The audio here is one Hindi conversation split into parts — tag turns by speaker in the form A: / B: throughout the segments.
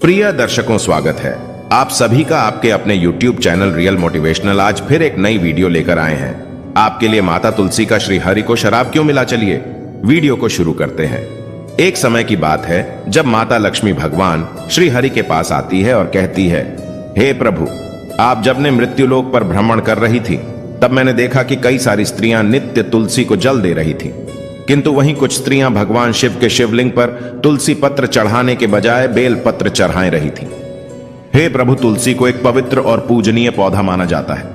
A: प्रिय दर्शकों, स्वागत है आप सभी का आपके अपने YouTube चैनल रियल मोटिवेशनल। आज फिर एक नई वीडियो लेकर आए हैं आपके लिए। माता तुलसी का श्री हरि को शराब क्यों मिला, चलिए वीडियो को शुरू करते हैं। एक समय की बात है जब माता लक्ष्मी भगवान श्री हरि के पास आती है और कहती है, हे प्रभु, आप जब ने मृत्युलोक पर भ्रमण कर रही थी तब मैंने देखा कि कई सारी स्त्रियां नित्य तुलसी को जल दे रही थी, किंतु वहीं कुछ स्त्रियां भगवान शिव के शिवलिंग पर तुलसी पत्र चढ़ाने के बजाय बेल पत्र चढ़ाए रही थी। हे प्रभु, तुलसी को एक पवित्र और पूजनीय पौधा माना जाता है,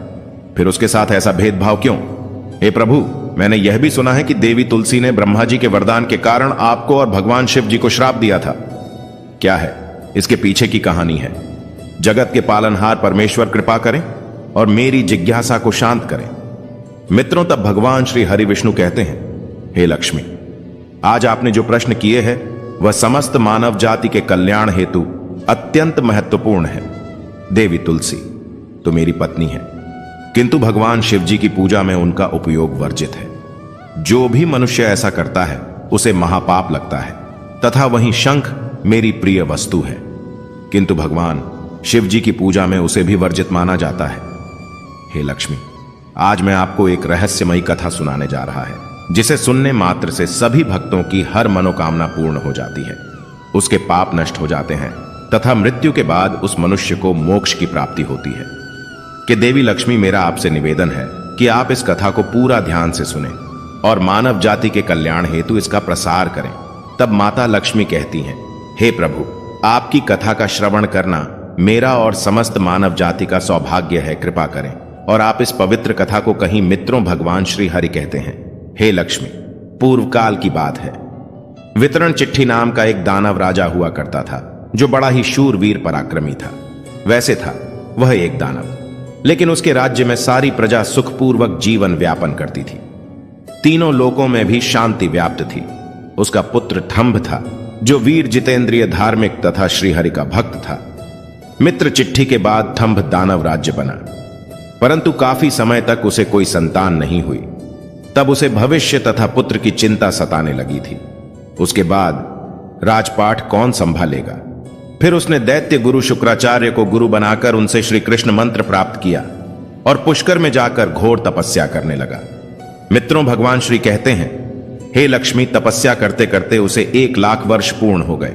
A: फिर उसके साथ ऐसा भेदभाव क्यों? हे प्रभु, मैंने यह भी सुना है कि देवी तुलसी ने ब्रह्मा जी के वरदान के कारण आपको और भगवान शिव जी को श्राप दिया था। क्या है इसके पीछे की कहानी है? जगत के पालनहार परमेश्वर कृपा करें और मेरी जिज्ञासा को शांत करें। मित्रों, तब भगवान श्री हरि विष्णु कहते हैं, हे लक्ष्मी, आज आपने जो प्रश्न किए हैं वह समस्त मानव जाति के कल्याण हेतु अत्यंत महत्वपूर्ण है। देवी तुलसी तो मेरी पत्नी है, किंतु भगवान शिव जी की पूजा में उनका उपयोग वर्जित है। जो भी मनुष्य ऐसा करता है उसे महापाप लगता है, तथा वहीं शंख मेरी प्रिय वस्तु है, किंतु भगवान शिव जी की पूजा में उसे भी वर्जित माना जाता है। हे लक्ष्मी, आज मैं आपको एक रहस्यमयी कथा सुनाने जा रहा है, जिसे सुनने मात्र से सभी भक्तों की हर मनोकामना पूर्ण हो जाती है, उसके पाप नष्ट हो जाते हैं तथा मृत्यु के बाद उस मनुष्य को मोक्ष की प्राप्ति होती है। कि देवी लक्ष्मी, मेरा आपसे निवेदन है कि आप इस कथा को पूरा ध्यान से सुनें और मानव जाति के कल्याण हेतु इसका प्रसार करें। तब माता लक्ष्मी कहती हैं, हे प्रभु, आपकी कथा का श्रवण करना मेरा और समस्त मानव जाति का सौभाग्य है, कृपा करें। और आप इस पवित्र कथा को कहीं मित्रों भगवान श्री हरि कहते हैं। हे लक्ष्मी, पूर्व काल की बात है। वितरण चिट्ठी नाम का एक दानव राजा हुआ करता था, जो बड़ा ही शूरवीर पराक्रमी था। वैसे था वह एक दानव, लेकिन उसके राज्य में सारी प्रजा सुखपूर्वक जीवन व्यापन करती थी। तीनों लोकों में भी शांति व्याप्त थी। उसका पुत्र ठंभ था, जो वीर जितेंद्रिय, धार्मिक तथा श्रीहरि का भक्त था। मित्र चिट्ठी के बाद ठंभ दानव राज्य बना, परंतु काफी समय तक उसे कोई संतान नहीं हुई। तब उसे भविष्य तथा पुत्र की चिंता सताने लगी थी। उसके बाद राजपाट कौन संभालेगा? फिर उसने दैत्य गुरु शुक्राचार्य को गुरु बनाकर उनसे श्री कृष्ण मंत्र प्राप्त किया और पुष्कर में जाकर घोर तपस्या करने लगा। मित्रों, भगवान श्री कहते हैं, हे लक्ष्मी, तपस्या करते करते उसे 1,00,000 वर्ष पूर्ण हो गए।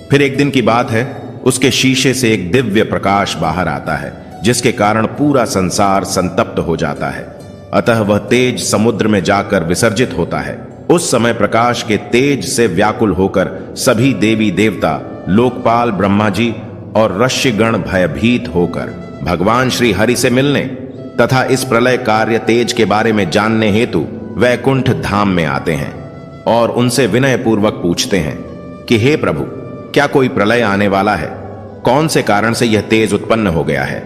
A: फिर एक दिन की बात है, उसके शीशे से एक दिव्य प्रकाश बाहर आता है, जिसके कारण पूरा संसार संतप्त हो जाता है। अतः वह तेज समुद्र में जाकर विसर्जित होता है। उस समय प्रकाश के तेज से व्याकुल होकर सभी देवी देवता, लोकपाल, ब्रह्मा जी और ऋषिगण भयभीत होकर भगवान श्री हरि से मिलने तथा इस प्रलय कार्य तेज के बारे में जानने हेतु वैकुंठ धाम में आते हैं और उनसे विनय पूर्वक पूछते हैं कि हे प्रभु, क्या कोई प्रलय आने वाला है? कौन से कारण से यह तेज उत्पन्न हो गया है?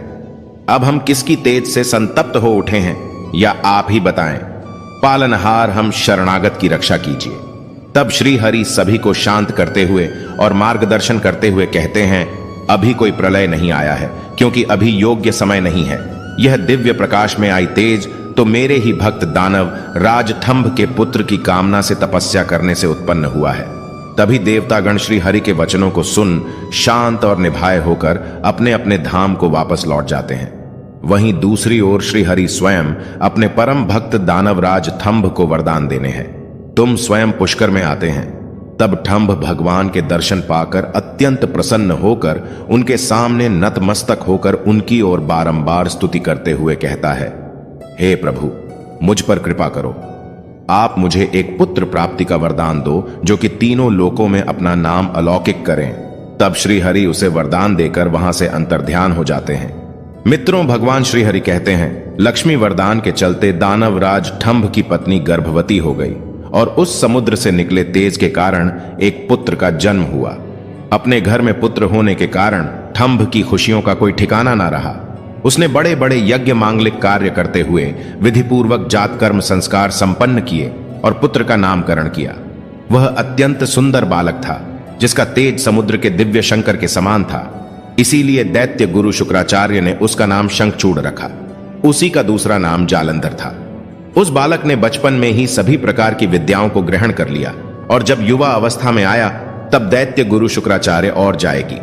A: अब हम किसकी तेज से संतप्त हो उठे हैं, या आप ही बताएं। पालनहार, हम शरणागत की रक्षा कीजिए। तब श्री हरि सभी को शांत करते हुए और मार्गदर्शन करते हुए कहते हैं, अभी कोई प्रलय नहीं आया है, क्योंकि अभी योग्य समय नहीं है। यह दिव्य प्रकाश में आई तेज तो मेरे ही भक्त दानव राज ठंभ के पुत्र की कामना से तपस्या करने से उत्पन्न हुआ है। तभी देवतागण श्री हरि के वचनों को सुन शांत और निभाए होकर अपने अपने धाम को वापस लौट जाते हैं। वहीं दूसरी ओर श्री हरि स्वयं अपने परम भक्त दानवराज ठंभ को वरदान देने हैं, तुम स्वयं पुष्कर में आते हैं। तब ठंभ भगवान के दर्शन पाकर अत्यंत प्रसन्न होकर उनके सामने नतमस्तक होकर उनकी ओर बारंबार स्तुति करते हुए कहता है, हे प्रभु, मुझ पर कृपा करो। आप मुझे एक पुत्र प्राप्ति का वरदान दो, जो कि तीनों लोकों में अपना नाम अलौकिक करें। तब श्री हरि उसे वरदान देकर वहां से अंतर्ध्यान हो जाते हैं। मित्रों, भगवान श्री हरि कहते हैं, लक्ष्मी वरदान के चलते दानवराज ठंभ की पत्नी गर्भवती हो गई और उस समुद्र से निकले तेज के कारण एक पुत्र का जन्म हुआ। अपने घर में पुत्र होने के कारण ठंभ की खुशियों का कोई ठिकाना ना रहा। उसने बड़े बड़े यज्ञ मांगलिक कार्य करते हुए विधिपूर्वक जात कर्म संस्कार संपन्न किए और पुत्र का नामकरण किया। वह अत्यंत सुंदर बालक था, जिसका तेज समुद्र के दिव्य शंकर के समान था। इसीलिए दैत्य गुरु शुक्राचार्य ने उसका नाम शंखचूड़ रखा। उसी का दूसरा नाम जालंधर था। उस बालक ने बचपन में ही सभी प्रकार की विद्याओं को ग्रहण कर लिया और जब युवा अवस्था में आया तब दैत्य गुरु शुक्राचार्य और जाएगी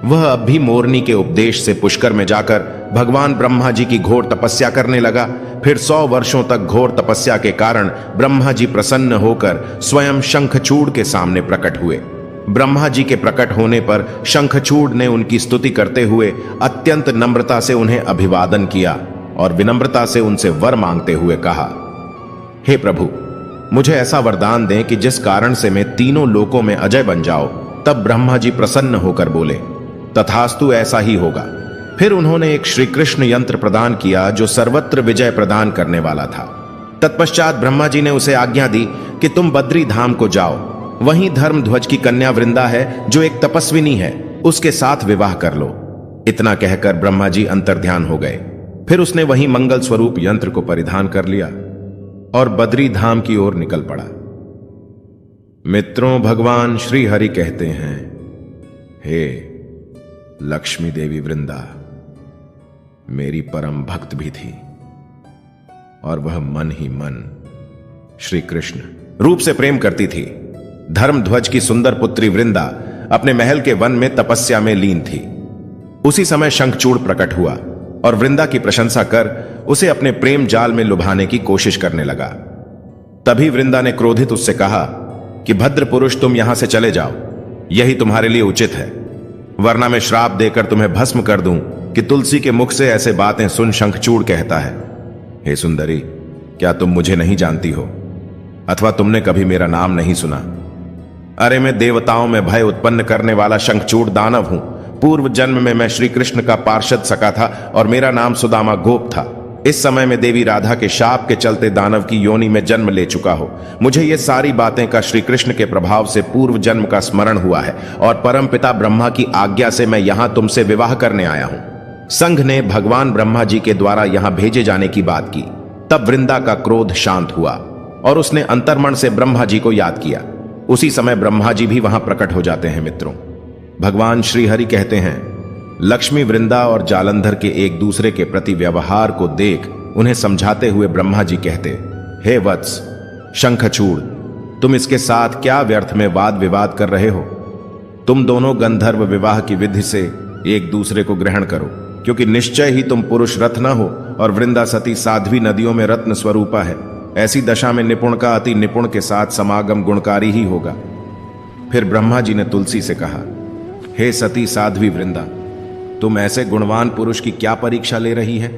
A: वह अब भी मोरनी के उपदेश से पुष्कर में जाकर भगवान ब्रह्मा जी की घोर तपस्या करने लगा। फिर 100 वर्षों तक घोर तपस्या के कारण ब्रह्मा जी प्रसन्न होकर स्वयं शंखचूड़ के सामने प्रकट हुए। ब्रह्मा जी के प्रकट होने पर शंखचूड़ ने उनकी स्तुति करते हुए अत्यंत नम्रता से उन्हें अभिवादन किया और विनम्रता से उनसे वर मांगते हुए कहा, हे प्रभु, मुझे ऐसा वरदान दें कि जिस कारण से मैं तीनों लोकों में अजय बन जाओ। तब ब्रह्मा जी प्रसन्न होकर बोले, तथास्तु, ऐसा ही होगा। फिर उन्होंने एक श्री कृष्ण यंत्र प्रदान किया जो सर्वत्र विजय प्रदान करने वाला था। तत्पश्चात ब्रह्मा जी ने उसे आज्ञा दी कि तुम बद्री धाम को जाओ, वहीं धर्मध्वज की कन्या वृंदा है जो एक तपस्विनी है, उसके साथ विवाह कर लो। इतना कहकर ब्रह्मा जी अंतर्ध्यान हो गए। फिर उसने वही मंगल स्वरूप यंत्र को परिधान कर लिया और बद्री धाम की ओर निकल पड़ा। मित्रों, भगवान श्री हरि कहते हैं, हे लक्ष्मी देवी वृंदा मेरी परम भक्त भी थी और वह मन ही मन श्री कृष्ण रूप से प्रेम करती थी। धर्मध्वज की सुंदर पुत्री वृंदा अपने महल के वन में तपस्या में लीन थी। उसी समय शंखचूड़ प्रकट हुआ और वृंदा की प्रशंसा कर उसे अपने प्रेम जाल में लुभाने की कोशिश करने लगा। तभी वृंदा ने क्रोधित उससे कहा कि भद्र पुरुष, तुम यहां से चले जाओ, यही तुम्हारे लिए उचित है, वरना मैं श्राप देकर तुम्हें भस्म कर दूं कि तुलसी के मुख से ऐसे बातें सुन शंखचूड़ कहता है। हे सुंदरी, क्या तुम मुझे नहीं जानती हो अथवा तुमने कभी मेरा नाम नहीं सुना? अरे, मैं देवताओं में भय उत्पन्न करने वाला शंखचूड़ दानव हूं। पूर्व जन्म में मैं श्री कृष्ण का पार्षद सखा था और मेरा नाम सुदामा गोप था। इस समय में देवी राधा के शाप के चलते दानव की योनि में जन्म ले चुका हो। मुझे ये सारी बातें का श्री कृष्ण के प्रभाव से पूर्व जन्म का स्मरण हुआ है और परमपिता ब्रह्मा की आज्ञा से मैं यहां तुमसे विवाह करने आया हूं। संघ ने भगवान ब्रह्मा जी के द्वारा यहां भेजे जाने की बात की। तब वृंदा का क्रोध शांत हुआ और उसने अंतर्मन से ब्रह्मा जी को याद किया। उसी समय ब्रह्मा जी भी वहां प्रकट हो जाते हैं। मित्रों, भगवान श्री हरि कहते हैं, लक्ष्मी वृंदा और जालंधर के एक दूसरे के प्रति व्यवहार को देख उन्हें समझाते हुए ब्रह्मा जी कहते, हे वत्स शंखचूड़, तुम इसके साथ क्या व्यर्थ में वाद विवाद कर रहे हो? तुम दोनों गंधर्व विवाह की विधि से एक दूसरे को ग्रहण करो, क्योंकि निश्चय ही तुम पुरुष रत्न हो और वृंदा सती साध्वी नदियों में रत्न स्वरूपा है। ऐसी दशा में निपुण का अति निपुण के साथ समागम गुणकारी ही होगा। फिर ब्रह्मा जी ने तुलसी से कहा, हे सती साध्वी वृंदा, तुम ऐसे गुणवान पुरुष की क्या परीक्षा ले रही है?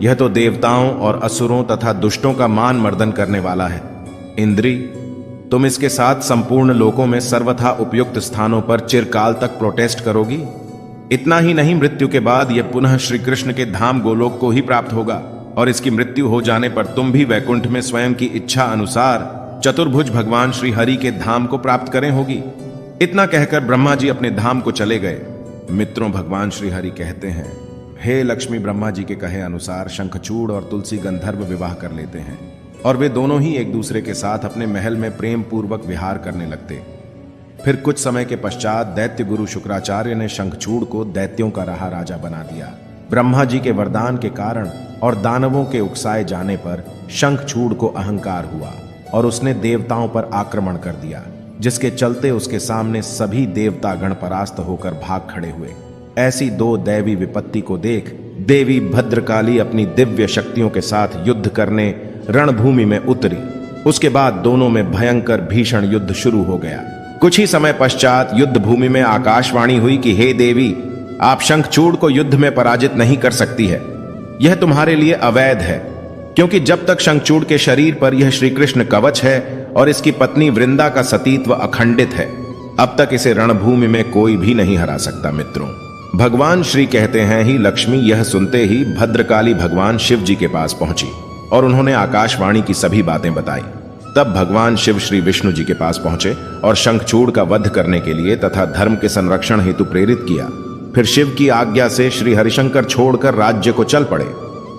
A: यह तो देवताओं और असुरों तथा दुष्टों का मान मर्दन करने वाला है। इंद्री, तुम इसके साथ संपूर्ण लोकों में सर्वथा उपयुक्त स्थानों पर चिरकाल तक प्रोटेस्ट करोगी। इतना ही नहीं, मृत्यु के बाद यह पुनः श्री कृष्ण के धाम गोलोक को ही प्राप्त होगा और इसकी मृत्यु हो जाने पर तुम भी वैकुंठ में स्वयं की इच्छा अनुसार चतुर्भुज भगवान श्री हरि के धाम को प्राप्त करें होगी। इतना कहकर ब्रह्मा जी अपने धाम को चले गए। मित्रों, भगवान श्री हरि कहते हैं, हे लक्ष्मी, ब्रह्मा जी के कहे अनुसार शंखचूड़ और तुलसी गंधर्व विवाह कर लेते हैं और वे दोनों ही एक दूसरे के साथ अपने महल में प्रेम पूर्वक विहार करने लगते। फिर कुछ समय के पश्चात दैत्य गुरु शुक्राचार्य ने शंखचूड़ को दैत्यों का रहा राजा बना दिया। ब्रह्मा जी के वरदान के कारण और दानवों के उकसाए जाने पर शंखचूड़ को अहंकार हुआ और उसने देवताओं पर आक्रमण कर दिया, जिसके चलते उसके सामने सभी देवतागण परास्त होकर भाग खड़े हुए। ऐसी दो दैवी विपत्ति को देख देवी भद्रकाली अपनी दिव्य शक्तियों के साथ युद्ध करने रणभूमि में उतरी। उसके बाद दोनों में भयंकर भीषण युद्ध शुरू हो गया। कुछ ही समय पश्चात युद्ध भूमि में आकाशवाणी हुई कि हे देवी, आप शंखचूड़ को युद्ध में पराजित नहीं कर सकती है। यह तुम्हारे लिए अवैध है, क्योंकि जब तक शंखचूड़ के शरीर पर यह श्री कृष्ण कवच है और इसकी पत्नी वृंदा का सतीत्व अखंडित है, अब तक इसे रणभूमि में कोई भी नहीं हरा सकता। मित्रों, भगवान श्री कहते हैं, ही लक्ष्मी यह सुनते ही भद्रकाली भगवान शिव जी के पास पहुंची और उन्होंने आकाशवाणी की सभी बातें बताई। तब भगवान शिव श्री विष्णु जी के पास पहुंचे और शंखचूड़ का वध करने के लिए तथा धर्म के संरक्षण हेतु प्रेरित किया। फिर शिव की आज्ञा से श्री हरिशंकर छोड़कर राज्य को चल पड़े।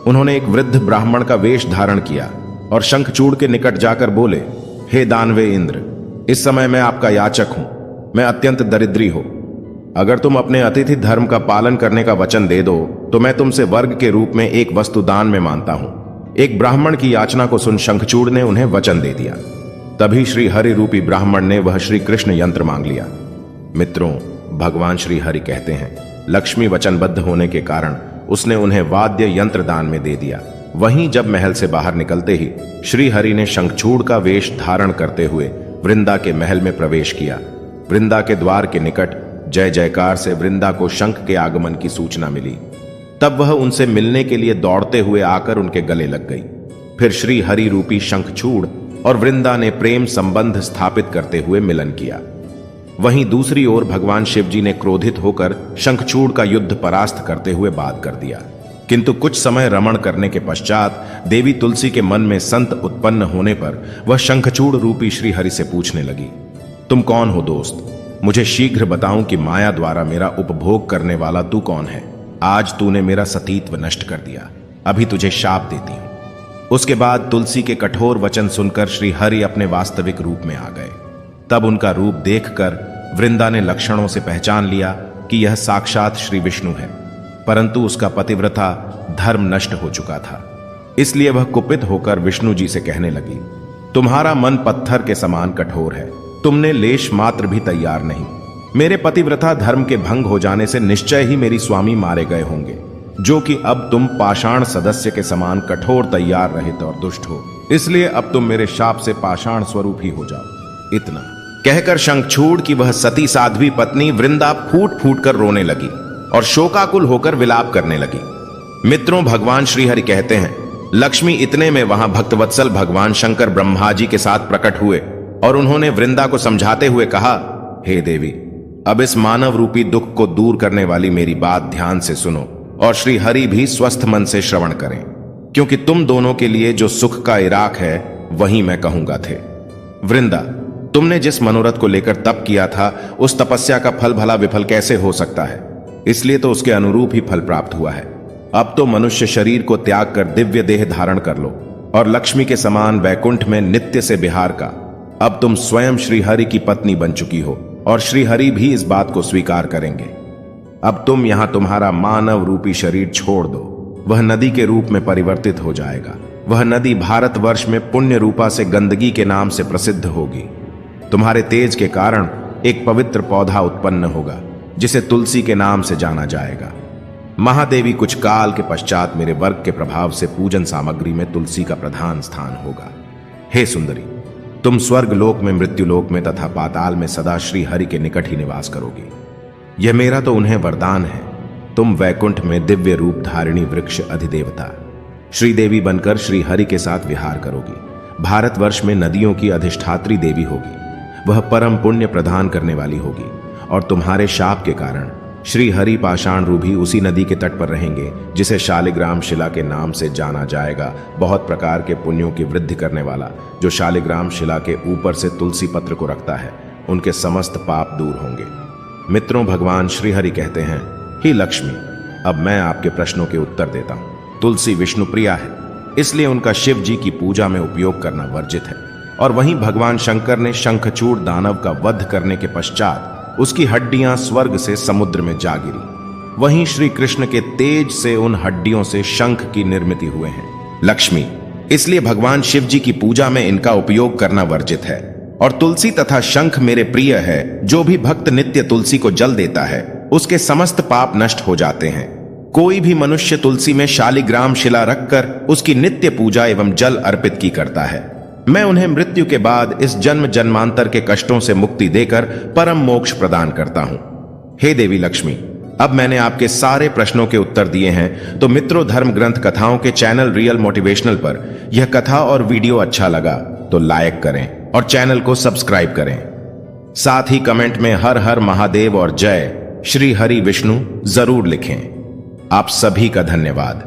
A: उन्होंने एक वृद्ध ब्राह्मण का वेश धारण किया और शंखचूड़ के निकट जाकर बोले, हे दानवे इंद्र, इस समय मैं आपका याचक हूं। मैं अत्यंत दरिद्री हो। अगर तुम अपने अतिथि धर्म का पालन करने का वचन दे दो तो मैं तुमसे वर्ग के रूप में एक वस्तु दान में मानता हूं। एक ब्राह्मण की याचना को सुन शंखचूड़ ने उन्हें वचन दे दिया। तभी श्री हरि रूपी ब्राह्मण ने वह श्री कृष्ण यंत्र मांग लिया। मित्रों, भगवान श्री हरि कहते हैं, लक्ष्मी वचनबद्ध होने के कारण उसने उन्हें वाद्य यंत्र दान में दे दिया। वहीं जब महल से बाहर निकलते ही श्री हरि ने शंखचूड़ का वेश धारण करते हुए वृंदा के महल में प्रवेश किया। वृंदा के द्वार के निकट जय जयकार से वृंदा को शंख के आगमन की सूचना मिली। तब वह उनसे मिलने के लिए दौड़ते हुए आकर उनके गले लग गई। फिर श्री हरि रूपी शंखचूड़ और वृंदा ने प्रेम संबंध स्थापित करते हुए मिलन किया। वहीं दूसरी ओर भगवान शिव जी ने क्रोधित होकर शंखचूड़ का युद्ध परास्त करते हुए बात कर दिया। किंतु कुछ समय रमण करने के पश्चात देवी तुलसी के मन में संत उत्पन्न होने पर वह शंखचूड़ रूपी श्री हरि से पूछने लगी, तुम कौन हो दोस्त? मुझे शीघ्र बताऊं कि माया द्वारा मेरा उपभोग करने वाला तू कौन है? आज तूने मेरा सतीत्व नष्ट कर दिया, अभी तुझे शाप देती हूं। उसके बाद तुलसी के कठोर वचन सुनकर श्री हरि अपने वास्तविक रूप में आ गए। तब उनका रूप देखकर वृंदा ने लक्षणों से पहचान लिया कि यह साक्षात श्री विष्णु है, परंतु उसका पतिव्रता धर्म नष्ट हो चुका था। इसलिए वह कुपित होकर विष्णु जी से कहने लगी, तुम्हारा मन पत्थर के समान कठोर है, तुमने लेश मात्र भी तैयार नहीं। मेरे पतिव्रता धर्म के भंग हो जाने से निश्चय ही मेरी स्वामी मारे गए होंगे, जो कि अब तुम पाषाण सदस्य के समान कठोर, तैयार रहित और दुष्ट हो। इसलिए अब तुम मेरे शाप से पाषाण स्वरूप ही हो जाओ। इतना कहकर शंखचूड़ की वह सती साध्वी पत्नी वृंदा फूट फूट कर रोने लगी और शोकाकुल होकर विलाप करने लगी। मित्रों, भगवान श्रीहरि कहते हैं, लक्ष्मी इतने में वहां भक्तवत्सल भगवान शंकर ब्रह्मा जी के साथ प्रकट हुए और उन्होंने वृंदा को समझाते हुए कहा, हे देवी, अब इस मानव रूपी दुख को दूर करने वाली मेरी बात ध्यान से सुनो और श्री हरि भी स्वस्थ मन से श्रवण करें, क्योंकि तुम दोनों के लिए जो सुख का इराक है वही मैं कहूंगा थे। वृंदा, तुमने जिस मनोरथ को लेकर तप किया था उस तपस्या का फल भला विफल कैसे हो सकता है? इसलिए तो उसके अनुरूप ही फल प्राप्त हुआ है। अब तो मनुष्य शरीर को त्याग कर दिव्य देह धारण कर लो और लक्ष्मी के समान वैकुंठ में नित्य से विहार का। अब तुम स्वयं श्री हरि की पत्नी बन चुकी हो और श्री हरि भी इस बात को स्वीकार करेंगे। अब तुम यहां तुम्हारा मानव रूपी शरीर छोड़ दो, वह नदी के रूप में परिवर्तित हो जाएगा। वह नदी भारतवर्ष में पुण्य रूपा से गंदगी के नाम से प्रसिद्ध होगी। तुम्हारे तेज के कारण एक पवित्र पौधा उत्पन्न होगा जिसे तुलसी के नाम से जाना जाएगा। महादेवी कुछ काल के पश्चात मेरे वर्ग के प्रभाव से पूजन सामग्री में तुलसी का प्रधान स्थान होगा। हे सुंदरी, तुम स्वर्ग लोक में, मृत्युलोक में तथा पाताल में सदा श्री हरि के निकट ही निवास करोगी। यह मेरा तो उन्हें वरदान है। तुम वैकुंठ में दिव्य रूप धारिणी वृक्ष अधिदेवता श्रीदेवी बनकर श्री हरि के साथ विहार करोगी। भारतवर्ष में नदियों की अधिष्ठात्री देवी होगी। वह परम पुण्य प्रदान करने वाली होगी और तुम्हारे शाप के कारण श्री हरि पाषाण रूपी उसी नदी के तट पर रहेंगे जिसे शालिग्राम शिला के नाम से जाना जाएगा। बहुत प्रकार के पुण्यों की वृद्धि करने वाला जो शालिग्राम शिला के ऊपर से तुलसी पत्र को रखता है, उनके समस्त पाप दूर होंगे। मित्रों, भगवान श्री हरि कहते हैं, हे लक्ष्मी, अब मैं आपके प्रश्नों के उत्तर देता हूं। तुलसी विष्णु प्रिया है, इसलिए उनका शिव जी की पूजा में उपयोग करना वर्जित है। और वहीं भगवान शंकर ने शंखचूड़ दानव का वध करने के पश्चात उसकी हड्डियां स्वर्ग से समुद्र में जा गिरी। वहीं श्री कृष्ण के तेज से उन हड्डियों से शंख की निर्मित हुए हैं। लक्ष्मी, इसलिए भगवान शिव जी की पूजा में इनका उपयोग करना वर्जित है। और तुलसी तथा शंख मेरे प्रिय है। जो भी भक्त नित्य तुलसी को जल देता है उसके समस्त पाप नष्ट हो जाते हैं। कोई भी मनुष्य तुलसी में शालिग्राम शिला रखकर उसकी नित्य पूजा एवं जल अर्पित की करता है। मैं उन्हें मृत्यु के बाद इस जन्म जन्मांतर के कष्टों से मुक्ति देकर परम मोक्ष प्रदान करता हूं। हे देवी लक्ष्मी, अब मैंने आपके सारे प्रश्नों के उत्तर दिए हैं। तो मित्रों, धर्म ग्रंथ कथाओं के चैनल रियल मोटिवेशनल पर यह कथा और वीडियो अच्छा लगा तो लाइक करें और चैनल को सब्सक्राइब करें। साथ ही कमेंट में हर हर महादेव और जय श्री हरि विष्णु जरूर लिखें। आप सभी का धन्यवाद।